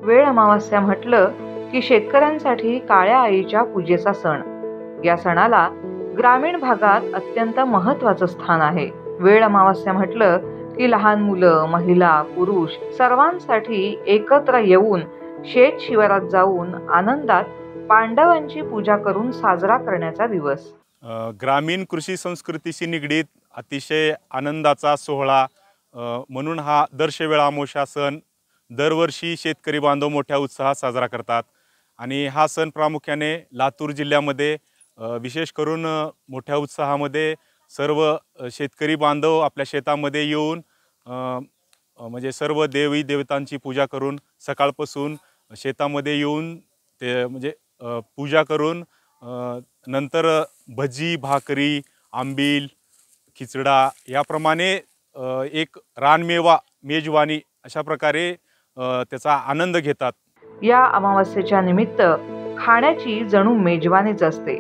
वेळ अमावास्या म्हटलं की शेतकऱ्यांसाठी काळ्या आईच्या पूजेचा सण. या सणाला ग्रामीण भागात अत्यंत महत्त्वाचं स्थान आहे. वेळ अमावास्या म्हटलं की लहान मुलं, महिला, पुरुष सर्वांसाठी एकत्र येऊन शेत शिवारात जाऊन आनंदात पांडवांची पूजा करून साजरा करण्याचा दिवस. ग्रामीण कृषी संस्कृतीशी निगडीत अतिशय आनंदाचा सोहळा म्हणून हा दर्शवेळ अमावस्या सण दरवर्षी शेतकरी बांधव मोठ्या उत्साहात साजरा करतात. आणि हा सण प्रामुख्याने लातूर जिल्ह्यामध्ये विशेष करून मोठ्या उत्साहामध्ये सर्व शेतकरी बांधव आपल्या शेतामध्ये येऊन म्हणजे सर्व देवी देवतांची पूजा करून सकाळपासून शेतामध्ये येऊन ते म्हणजे पूजा करून नंतर भजी, भाकरी, आंबील, खिचडा याप्रमाणे एक रानमेवा मेजवानी अशा प्रकारे त्याचा आनंद घेतात. या अमावस्येच्या निमित्त खाण्याची जणू मेजवानीच असते.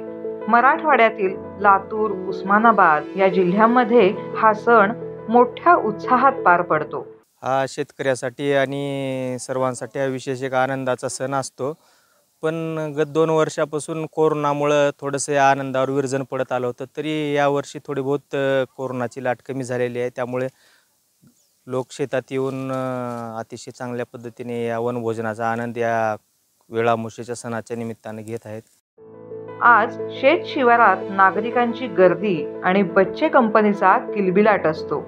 मराठवाड्यातील लातूर, उस्मानाबाद या जिल्ह्यांमध्ये हा सण मोठ्या उत्साहात पार पडतो. हा शेतकऱ्यासाठी आणि सर्वांसाठी हा विशेष एक आनंदाचा सण असतो. पण गत 2 वर्षापासून कोरोनामुळं थोडंसं या आनंदावर विरजण पडत आलं होतं. तरी यावर्षी थोडी बहुत कोरोनाची लाट कमी झालेली आहे. त्यामुळे लोक शेतात येऊन अतिशय चांगल्या पद्धतीने या वनभोजनाचा आनंद या वेळ अमावस्येच्या सणाच्या निमित्ताने घेत आहेत. आज शेत शिवारात नागरिकांची गर्दी आणि बच्चे कंपनीचा किलबिलाट असतो.